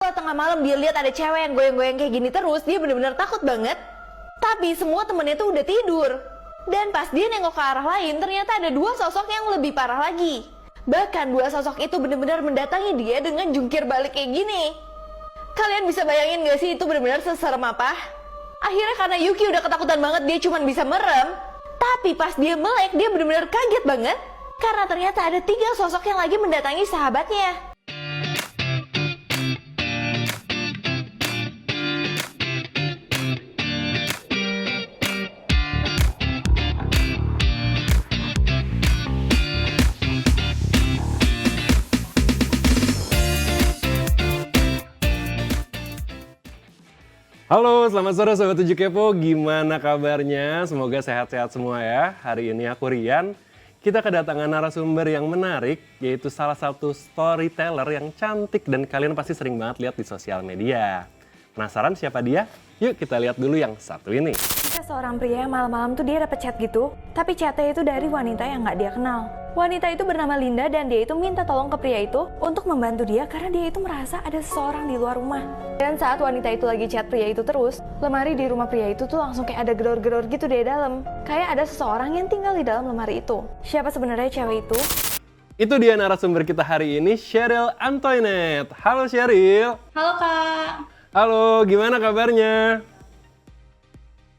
kalau tengah malam dia lihat ada cewek yang goyang-goyang kayak gini terus, dia bener-bener takut banget. Tapi semua temennya tuh udah tidur. Dan pas dia nengok ke arah lain, ternyata ada dua sosok yang lebih parah lagi. Bahkan dua sosok itu bener-bener mendatangi dia dengan jungkir balik kayak gini. Kalian bisa bayangin gak sih itu bener-bener seserem apa? Akhirnya karena Yuki udah ketakutan banget, dia cuma bisa merem. Tapi pas dia melek, dia bener-bener kaget banget. Karena ternyata ada 3 sosok yang lagi mendatangi sahabatnya. Halo, selamat sore Sobat 7 Kepo, gimana kabarnya? Semoga sehat-sehat semua ya. Hari ini aku Rian, kita kedatangan narasumber yang menarik, yaitu salah satu storyteller yang cantik dan kalian pasti sering banget lihat di sosial media. Penasaran siapa dia? Yuk kita lihat dulu yang satu ini. Jika seorang pria yang malam-malam tuh dia dapet chat gitu, tapi chatnya itu dari wanita yang nggak dia kenal. Wanita itu bernama Linda dan dia itu minta tolong ke pria itu untuk membantu dia karena dia itu merasa ada seseorang di luar rumah. Dan saat wanita itu lagi chat pria itu terus, lemari di rumah pria itu tuh langsung kayak ada gedor-gedor gitu di dalam. Kayak ada seseorang yang tinggal di dalam lemari itu. Siapa sebenarnya cewek itu? Itu dia narasumber kita hari ini, Cheryl Antoinette. Halo Cheryl. Halo Kak. Halo, gimana kabarnya?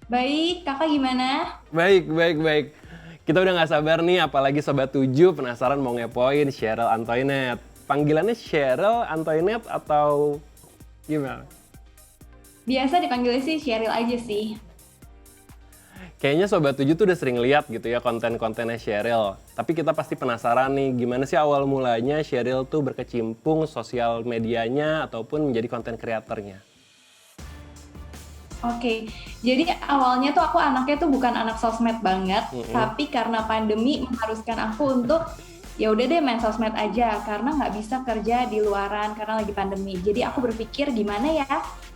Baik, Kakak gimana? Baik. Kita udah gak sabar nih, apalagi Sobat 7 penasaran mau ngepoin Cheryl Antoinette. Panggilannya Cheryl Antoinette atau gimana? Biasa dipanggil sih Cheryl aja sih. Kayaknya Sobat 7 tuh udah sering lihat gitu ya konten-kontennya Cheryl. Tapi kita pasti penasaran nih, gimana sih awal mulanya Cheryl tuh berkecimpung sosial medianya ataupun menjadi konten kreatornya? Oke, jadi awalnya tuh aku anaknya tuh bukan anak sosmed banget, tapi karena pandemi mengharuskan aku untuk ya udah deh main sosmed aja karena nggak bisa kerja di luaran karena lagi pandemi. Jadi aku berpikir gimana ya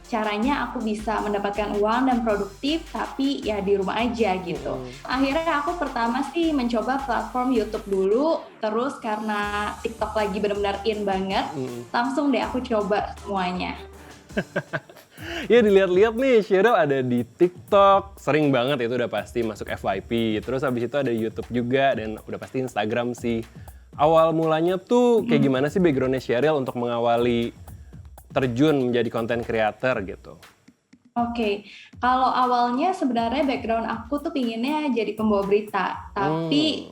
caranya aku bisa mendapatkan uang dan produktif tapi ya di rumah aja gitu. Akhirnya aku pertama sih mencoba platform YouTube dulu, terus karena TikTok lagi benar-benar in banget, langsung deh aku coba semuanya. Ya dilihat-lihat nih, Cheryl ada di TikTok, sering banget itu udah pasti masuk FYP. Terus habis itu ada YouTube juga dan udah pasti Instagram sih. Awal mulanya tuh kayak gimana sih backgroundnya Cheryl untuk mengawali terjun menjadi content creator gitu? Oke, kalau awalnya sebenarnya background aku tuh pinginnya jadi pembawa berita, tapi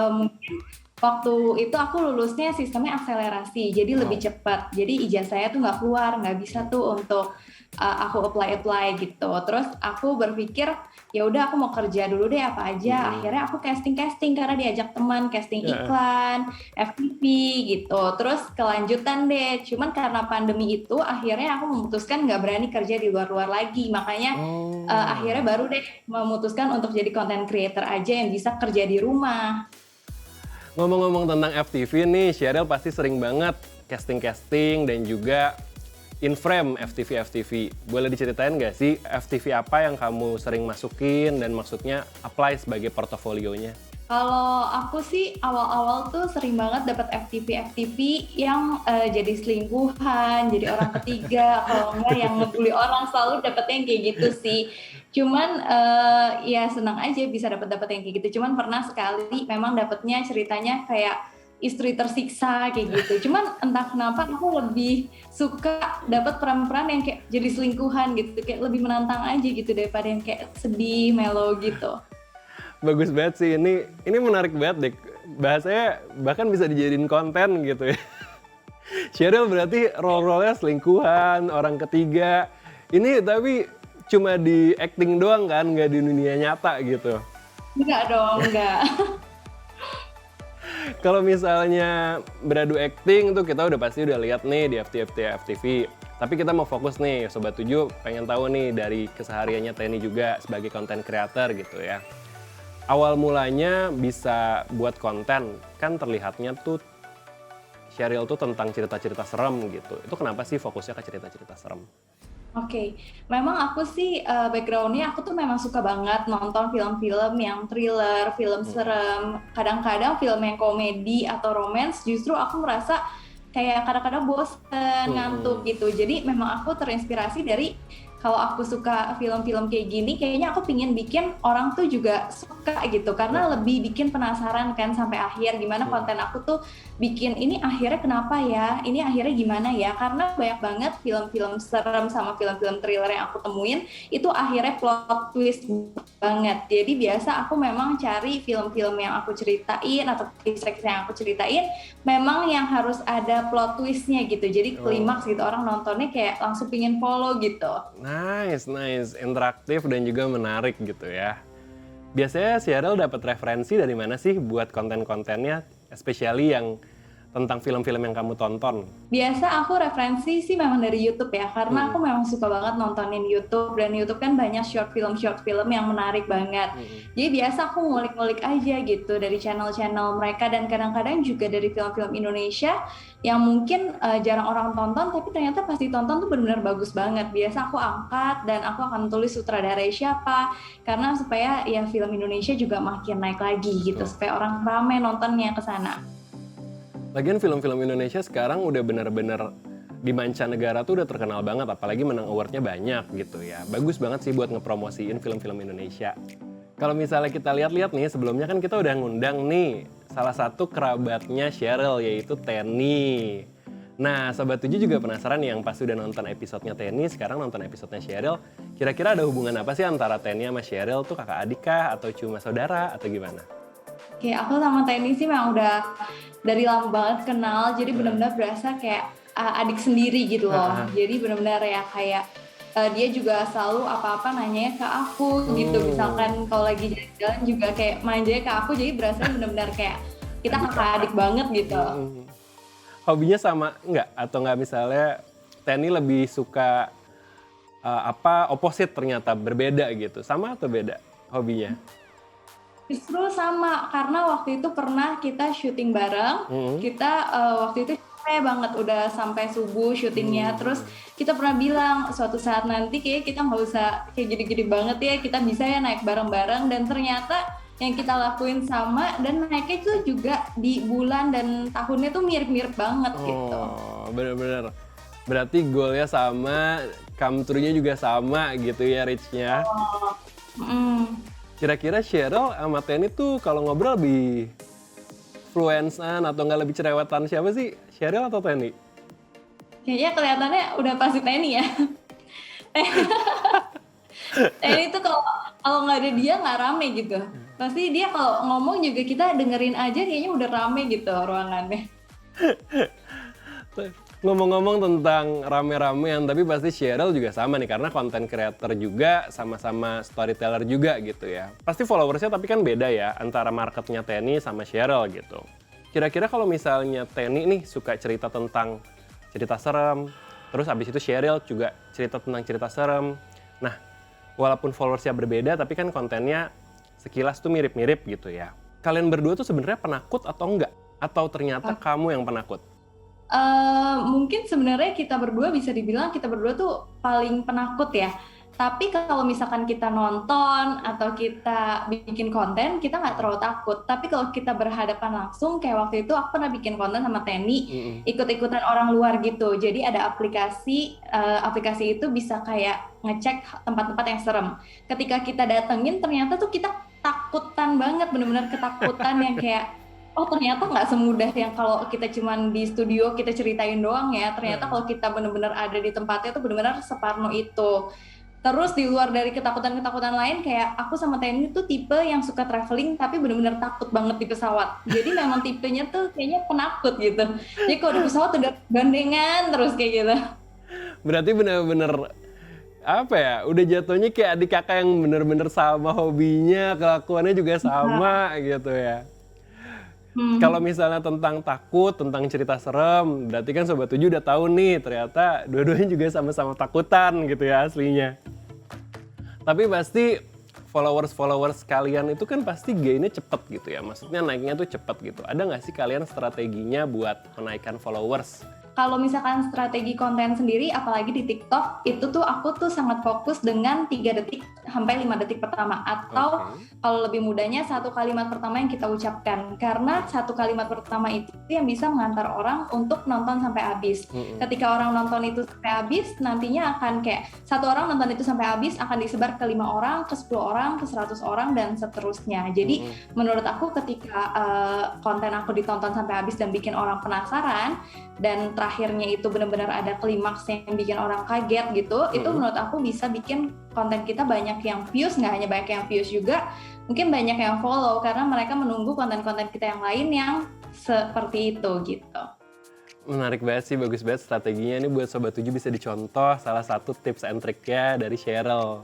mungkin waktu itu aku lulusnya sistemnya akselerasi, jadi lebih cepat. Jadi ijazahnya tuh nggak keluar, nggak bisa tuh untuk aku apply gitu. Terus aku berpikir ya udah aku mau kerja dulu deh apa aja. Akhirnya aku casting karena diajak teman casting iklan, FTV gitu. Terus kelanjutan deh. Cuman karena pandemi itu akhirnya aku memutuskan nggak berani kerja di luar-luar lagi. Makanya akhirnya baru deh memutuskan untuk jadi content creator aja yang bisa kerja di rumah. Ngomong-ngomong tentang FTV nih, Cheryl pasti sering banget casting-casting dan juga in-frame FTV. Boleh diceritain nggak sih FTV apa yang kamu sering masukin dan maksudnya apply sebagai portofolionya? Kalau aku sih awal-awal tuh sering banget dapat FTV yang jadi selingkuhan, jadi orang ketiga, kalau enggak yang ngebully orang, selalu dapetnya yang kayak gitu sih. Cuman ya senang aja bisa dapet yang kayak gitu. Cuman pernah sekali memang dapetnya ceritanya kayak istri tersiksa kayak gitu. Cuman entah kenapa aku lebih suka dapat peran-peran yang kayak jadi selingkuhan gitu, kayak lebih menantang aja gitu daripada yang kayak sedih, mellow gitu. Bagus banget sih, ini menarik banget deh. Bahasanya bahkan bisa dijadiin konten gitu ya. Cheryl berarti role-role-nya selingkuhan, orang ketiga. Ini tapi cuma di acting doang kan, nggak di dunia nyata gitu. Enggak dong, enggak. Kalau misalnya beradu acting tuh kita udah pasti udah lihat nih di FTV. Tapi kita mau fokus nih, Sobat 7 pengen tahu nih dari kesehariannya Tenny juga sebagai content creator gitu ya. Awal mulanya bisa buat konten, kan terlihatnya tuh Cheryl tuh tentang cerita-cerita serem gitu. Itu kenapa sih fokusnya ke cerita-cerita serem? Oke, memang aku sih background-nya aku tuh memang suka banget nonton film-film yang thriller, film serem. Kadang-kadang film yang komedi atau romance justru aku merasa kayak kadang-kadang bosen, ngantuk gitu. Jadi memang aku terinspirasi dari kalau aku suka film-film kayak gini, kayaknya aku pingin bikin orang tuh juga suka gitu, karena lebih bikin penasaran kan sampai akhir gimana konten aku tuh bikin ini akhirnya kenapa ya, ini akhirnya gimana ya, karena banyak banget film-film serem sama film-film thriller yang aku temuin itu akhirnya plot twist banget. Jadi biasa aku memang cari film-film yang aku ceritain atau kisah yang aku ceritain memang yang harus ada plot twistnya gitu, jadi klimaks gitu, orang nontonnya kayak langsung pingin follow gitu. Nice, interaktif dan juga menarik gitu ya. Biasanya Sheryl dapat referensi dari mana sih buat konten-kontennya, especially yang tentang film-film yang kamu tonton? Biasa aku referensi sih memang dari YouTube ya, karena aku memang suka banget nontonin YouTube, dan YouTube kan banyak short film yang menarik banget. Jadi biasa aku ngulik-ngulik aja gitu dari channel-channel mereka, dan kadang-kadang juga dari film-film Indonesia yang mungkin jarang orang tonton, tapi ternyata pas ditonton tuh benar-benar bagus banget. Biasa aku angkat dan aku akan tulis sutradaranya siapa, karena supaya ya film Indonesia juga makin naik lagi gitu, supaya orang rame nontonnya ke sana. Lagian film-film Indonesia sekarang udah bener-bener di mancanegara tuh udah terkenal banget, apalagi menang award-nya banyak gitu ya. Bagus banget sih buat ngepromosiin film-film Indonesia. Kalau misalnya kita lihat-lihat nih, sebelumnya kan kita udah ngundang nih salah satu kerabatnya Sheryl, yaitu Tenny. Nah, Sobat 7 juga penasaran nih yang pasti udah nonton episodenya Tenny, sekarang nonton episodenya Sheryl. Kira-kira ada hubungan apa sih antara Tenny sama Sheryl tuh, kakak adik kah atau cuma saudara atau gimana? Oke, aku sama Tenny sih memang udah dari lama banget kenal, jadi benar-benar berasa kayak adik sendiri gitu loh. Jadi benar-benar ya kayak dia juga selalu apa-apa nanya ke aku gitu. Misalkan kalau lagi jalan-jalan juga kayak manjanya ke aku, jadi berasa benar-benar kayak kita kakak adik banget gitu. Hobinya sama nggak? Atau nggak, misalnya Tenny lebih suka opposite ternyata, berbeda gitu. Sama atau beda hobinya? Justru sama, karena waktu itu pernah kita syuting bareng, kita waktu itu capek banget, udah sampai subuh syutingnya, terus kita pernah bilang suatu saat nanti kayak kita nggak usah kayak gede-gede banget ya, kita bisa ya naik bareng-bareng, dan ternyata yang kita lakuin sama, dan naiknya itu juga di bulan dan tahunnya tuh mirip-mirip banget gitu. Oh, bener-bener. Berarti goalnya sama, come true-nya juga sama gitu ya, reach-nya. Kira-kira Sheryl sama Tenny tuh kalau ngobrol lebih fluensan atau nggak lebih cerewetan, siapa sih? Sheryl atau Tenny? Kayaknya kelihatannya udah pasti Tenny ya. Tenny tuh kalau nggak ada dia nggak rame gitu. Pasti dia kalau ngomong juga kita dengerin aja kayaknya udah rame gitu ruangannya. Ngomong-ngomong tentang rame-ramean, tapi pasti Sheryl juga sama nih, karena konten creator juga, sama-sama storyteller juga gitu ya. Pasti followersnya tapi kan beda ya, antara marketnya Tenny sama Sheryl gitu. Kira-kira kalau misalnya Tenny nih suka cerita tentang cerita serem, terus abis itu Sheryl juga cerita tentang cerita serem. Nah, walaupun followersnya berbeda, tapi kan kontennya sekilas tuh mirip-mirip gitu ya. Kalian berdua tuh sebenarnya penakut atau enggak? Atau ternyata kamu yang penakut? Mungkin sebenarnya kita berdua bisa dibilang kita berdua tuh paling penakut ya. Tapi kalau misalkan kita nonton atau kita bikin konten, kita nggak terlalu takut. Tapi kalau kita berhadapan langsung, kayak waktu itu aku pernah bikin konten sama Tenny, ikut-ikutan orang luar gitu. Jadi ada aplikasi itu bisa kayak ngecek tempat-tempat yang serem. Ketika kita datengin, ternyata tuh kita takutan banget, bener-bener ketakutan yang kayak, oh ternyata nggak semudah yang kalau kita cuman di studio kita ceritain doang ya. Ternyata kalau kita benar-benar ada di tempatnya tuh benar-benar separno itu. Terus di luar dari ketakutan-ketakutan lain, kayak aku sama Tenny tuh tipe yang suka traveling tapi benar-benar takut banget di pesawat. Jadi memang tipenya tuh kayaknya penakut gitu. Jadi kalau di pesawat udah gandengan terus kayak gitu. Berarti benar-benar apa ya, udah jatuhnya kayak adik kakak yang benar-benar sama hobinya, kelakuannya juga sama gitu ya. Kalau misalnya tentang takut, tentang cerita serem, berarti kan Sobat 7 udah tahu nih, ternyata dua-duanya juga sama-sama takutan gitu ya aslinya. Tapi pasti followers kalian itu kan pasti gainnya cepet gitu ya, maksudnya naiknya tuh cepet gitu. Ada nggak sih kalian strateginya buat menaikkan followers? Kalau misalkan strategi konten sendiri, apalagi di TikTok, itu tuh aku tuh sangat fokus dengan 3 detik sampai 5 detik pertama, atau kalau lebih mudahnya 1 kalimat pertama yang kita ucapkan, karena 1 kalimat pertama itu yang bisa mengantar orang untuk nonton sampai habis. Ketika orang nonton itu sampai habis, nantinya akan kayak 1 orang nonton itu sampai habis akan disebar ke 5 orang, ke 10 orang, ke 100 orang, dan seterusnya. Jadi menurut aku ketika konten aku ditonton sampai habis dan bikin orang penasaran, dan terakhirnya itu benar-benar ada klimaks yang bikin orang kaget gitu, itu menurut aku bisa bikin konten kita banyak yang views, nggak hanya banyak yang views juga, mungkin banyak yang follow karena mereka menunggu konten-konten kita yang lain yang seperti itu gitu. Menarik banget sih, bagus banget strateginya. Ini buat Sobat 7 bisa dicontoh salah satu tips and triknya dari Cheryl.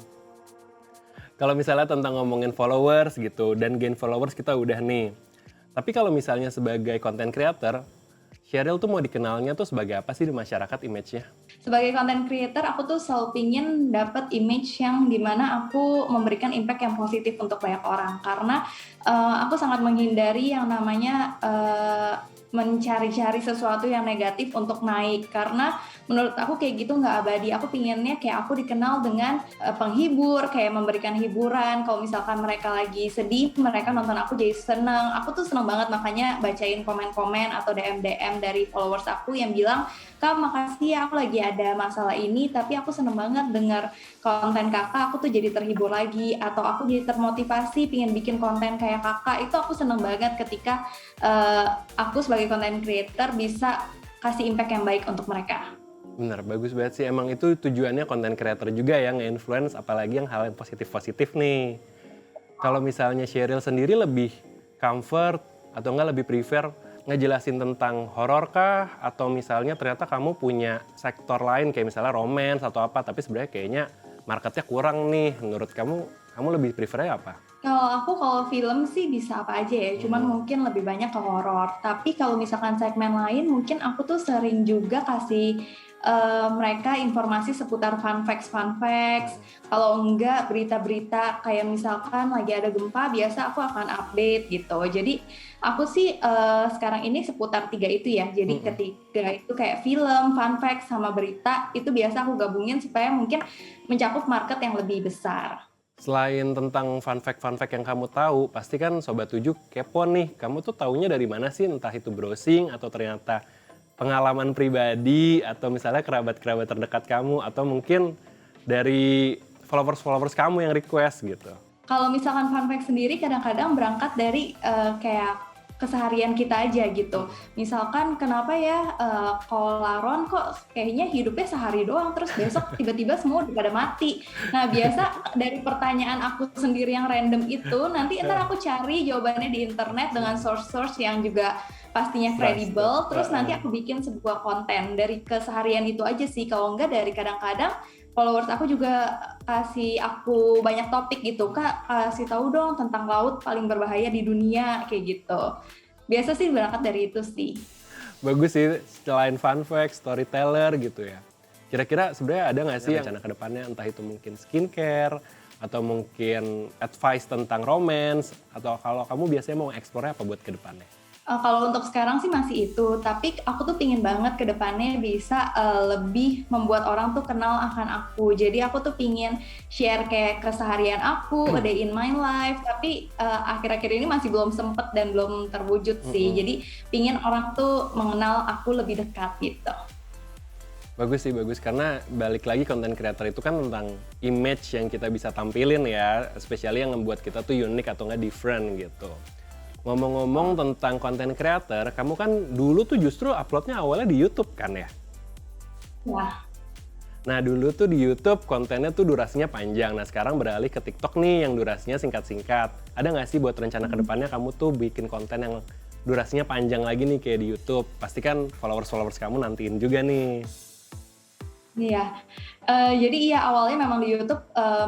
Kalau misalnya tentang ngomongin followers gitu, dan gain followers kita udah nih. Tapi kalau misalnya sebagai content creator, Cheryl tuh mau dikenalnya tuh sebagai apa sih di masyarakat image-nya? Sebagai content creator, aku tuh selalu pingin dapat image yang dimana aku memberikan impact yang positif untuk banyak orang. Karena aku sangat menghindari yang namanya mencari-cari sesuatu yang negatif untuk naik. Karena menurut aku kayak gitu nggak abadi. Aku pinginnya kayak aku dikenal dengan penghibur, kayak memberikan hiburan. Kalau misalkan mereka lagi sedih, mereka nonton aku jadi seneng. Aku tuh seneng banget makanya bacain komen-komen atau DM-DM dari followers aku yang bilang, "Kak, makasih ya, aku lagi ada masalah ini, tapi aku seneng banget denger konten kakak, aku tuh jadi terhibur lagi, atau aku jadi termotivasi pengen bikin konten kayak kakak." Itu aku seneng banget ketika aku sebagai content creator bisa kasih impact yang baik untuk mereka. Bener, bagus banget sih. Emang itu tujuannya content creator juga ya, nge-influence apalagi yang hal yang positif-positif nih. Kalau misalnya Cheryl sendiri lebih comfort atau enggak lebih prefer ngejelasin tentang horor kah? Atau misalnya ternyata kamu punya sektor lain kayak misalnya romance atau apa, tapi sebenarnya kayaknya marketnya kurang nih. Menurut kamu lebih prefernya apa? Kalau film sih bisa apa aja ya, cuman mungkin lebih banyak ke horor. Tapi kalau misalkan segmen lain, mungkin aku tuh sering juga kasih mereka informasi seputar fun facts. Kalau enggak berita-berita kayak misalkan lagi ada gempa, biasa aku akan update gitu. Jadi aku sih sekarang ini seputar 3 itu ya. Jadi ketiga itu kayak film, fun facts, sama berita, itu biasa aku gabungin supaya mungkin mencakup market yang lebih besar. Selain tentang fun fact yang kamu tahu, pasti kan Sobat 7 kepo nih. Kamu tuh taunya dari mana sih? Entah itu browsing atau ternyata pengalaman pribadi atau misalnya kerabat-kerabat terdekat kamu atau mungkin dari followers kamu yang request gitu. Kalau misalkan fun fact sendiri kadang-kadang berangkat dari kayak keseharian kita aja gitu. Misalkan kenapa ya Kolaron kok kayaknya hidupnya sehari doang terus besok tiba-tiba semua udah pada mati. Nah biasa dari pertanyaan aku sendiri yang random itu nanti ntar aku cari jawabannya di internet dengan source yang juga pastinya kredibel. Terus nanti aku bikin sebuah konten dari keseharian itu aja sih. Kalau enggak dari kadang-kadang followers aku juga kasih aku banyak topik gitu, Kak, kasih tahu dong tentang laut paling berbahaya di dunia, kayak gitu. Biasa sih berangkat dari itu sih. Bagus sih, selain fun fact, storyteller gitu ya. Kira-kira sebenarnya ada nggak sih rencana ke depannya, entah itu mungkin skincare, atau mungkin advice tentang romance, atau kalau kamu biasanya mau eksplornya apa buat ke depannya? Kalau untuk sekarang sih masih itu, tapi aku tuh pingin banget ke depannya bisa lebih membuat orang tuh kenal akan aku. Jadi aku tuh pingin share kayak keseharian aku, a day in my life, tapi akhir-akhir ini masih belum sempet dan belum terwujud sih. Jadi pingin orang tuh mengenal aku lebih dekat gitu. Bagus sih, bagus. Karena balik lagi content creator itu kan tentang image yang kita bisa tampilin ya, especially yang membuat kita tuh unik atau nggak different gitu. Ngomong-ngomong tentang content creator, kamu kan dulu tuh justru uploadnya awalnya di YouTube kan ya? Wah. Nah dulu tuh di YouTube kontennya tuh durasinya panjang, nah sekarang beralih ke TikTok nih yang durasinya singkat-singkat. Ada nggak sih buat rencana kedepannya kamu tuh bikin konten yang durasinya panjang lagi nih kayak di YouTube? Pasti kan followers kamu nantiin juga nih. Iya, jadi iya awalnya memang di YouTube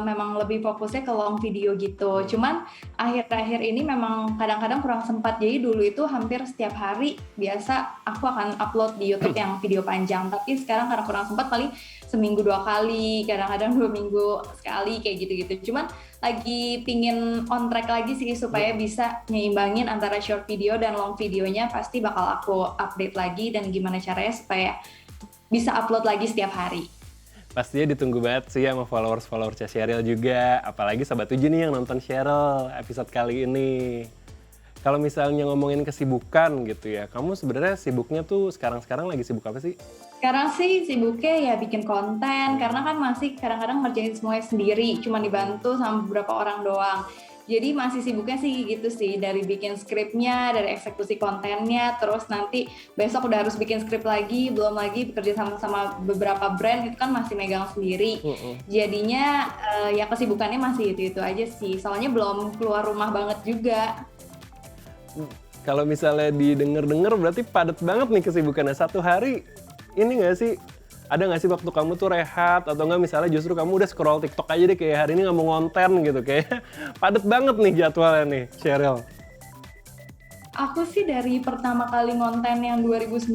memang lebih fokusnya ke long video gitu. Cuman akhir-akhir ini memang kadang-kadang kurang sempat. Jadi dulu itu hampir setiap hari biasa aku akan upload di YouTube yang video panjang. Tapi sekarang karena kurang sempat paling seminggu 2 kali, kadang-kadang 2 minggu sekali kayak gitu-gitu. Cuman lagi pingin on track lagi sih supaya bisa nyimbangin antara short video dan long videonya. Pasti bakal aku update lagi dan gimana caranya supaya bisa upload lagi setiap hari. Pastinya ditunggu banget sih sama followers-followersnya Sheryl juga. Apalagi Sobat 7 nih yang nonton Sheryl episode kali ini. Kalau misalnya ngomongin kesibukan gitu ya, kamu sebenarnya sibuknya tuh sekarang-sekarang lagi sibuk apa sih? Sekarang sih sibuknya ya bikin konten, karena kan masih kadang-kadang ngerjain semuanya sendiri, cuma dibantu sama beberapa orang doang. Jadi masih sibuknya sih gitu sih, dari bikin skripnya, dari eksekusi kontennya, terus nanti besok udah harus bikin skrip lagi, belum lagi bekerja sama beberapa brand, itu kan masih megang sendiri. Jadinya ya kesibukannya masih itu-itu aja sih, soalnya belum keluar rumah banget juga. Kalau misalnya didengar-dengar berarti padat banget nih kesibukannya. Satu hari ini nggak sih, ada nggak sih waktu kamu tuh rehat atau nggak misalnya justru kamu udah scroll TikTok aja deh kayak hari ini nggak mau ngonten gitu, kayak padat banget nih jadwalnya nih, Sheryl. Aku sih dari pertama kali ngonten yang 2019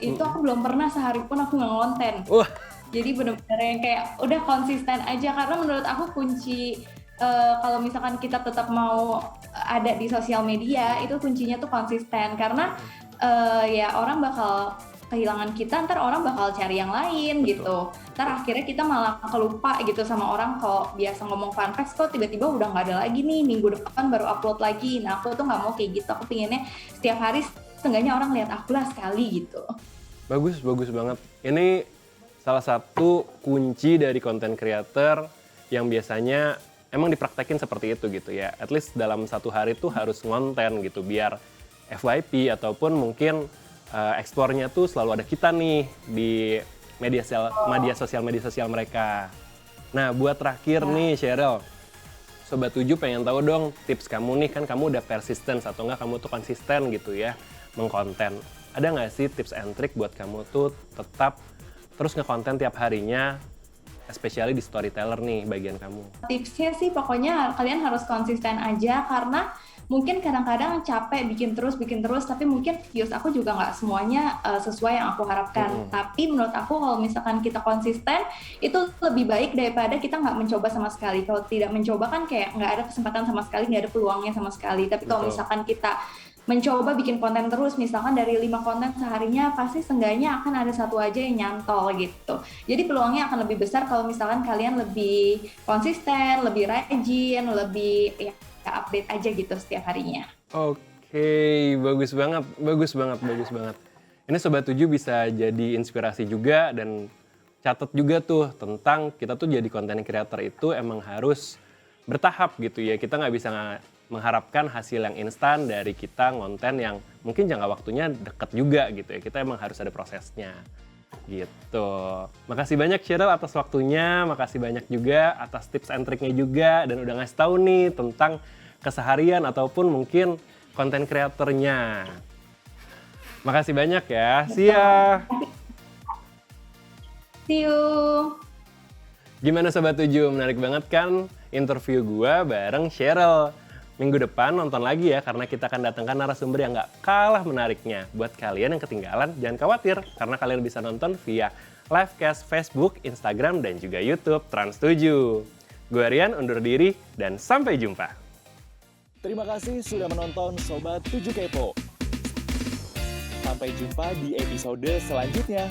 itu aku belum pernah sehari pun aku nggak ngonten. Wah, Jadi bener-bener yang kayak udah konsisten aja, karena menurut aku kunci kalau misalkan kita tetap mau ada di sosial media, itu kuncinya tuh konsisten, karena ya orang bakal kehilangan kita, ntar orang bakal cari yang lain. Betul. Gitu. Ntar akhirnya kita malah kelupa gitu sama orang, kok biasa ngomong fun facts kok tiba-tiba udah nggak ada lagi nih, minggu depan baru upload lagi. Nah aku tuh nggak mau kayak gitu, aku pinginnya setiap hari setengahnya orang lihat aku lah sekali gitu. bagus banget. Ini salah satu kunci dari content creator yang biasanya emang dipraktekin seperti itu gitu ya. At least dalam satu hari tuh harus ngonten gitu, biar FYP ataupun mungkin eksplornya tuh selalu ada kita nih di media sosial mereka. Nah, buat terakhir nih Sheryl, Sobat 7 pengen tahu dong tips kamu nih, kan kamu udah persisten atau enggak kamu tuh konsisten gitu ya mengkonten. Ada nggak sih tips and trick buat kamu tuh tetap terus ngekonten tiap harinya, especially di storyteller nih bagian kamu? Tipsnya sih pokoknya kalian harus konsisten aja, karena mungkin kadang-kadang capek bikin terus, tapi mungkin views aku juga nggak semuanya sesuai yang aku harapkan. Tapi menurut aku kalau misalkan kita konsisten, itu lebih baik daripada kita nggak mencoba sama sekali. Kalau tidak mencoba kan kayak nggak ada kesempatan sama sekali, nggak ada peluangnya sama sekali. Tapi kalau misalkan kita mencoba bikin konten terus, misalkan dari 5 konten seharinya, pasti seenggaknya akan ada satu aja yang nyantol gitu. Jadi peluangnya akan lebih besar kalau misalkan kalian lebih konsisten, lebih rajin, lebih ya update aja gitu setiap harinya. Oke, bagus banget. Ini Sobat 7 bisa jadi inspirasi juga, dan catat juga tuh tentang kita tuh jadi content creator itu emang harus bertahap gitu ya. Kita nggak bisa mengharapkan hasil yang instan dari kita ngonten yang mungkin jangka waktunya deket juga gitu ya. Kita emang harus ada prosesnya gitu. Makasih banyak Sheryl atas waktunya, makasih banyak juga atas tips and triknya juga, dan udah ngasih tahu nih tentang keseharian ataupun mungkin konten kreatornya. Makasih banyak ya. See ya. See you. Gimana Sobat 7? Menarik banget kan interview gua bareng Sheryl. Minggu depan nonton lagi ya, karena kita akan datangkan narasumber yang gak kalah menariknya. Buat kalian yang ketinggalan, jangan khawatir, karena kalian bisa nonton via livecast Facebook, Instagram, dan juga YouTube Trans 7. Gue Rian undur diri, dan sampai jumpa. Terima kasih sudah menonton Sobat 7 Kepo. Sampai jumpa di episode selanjutnya.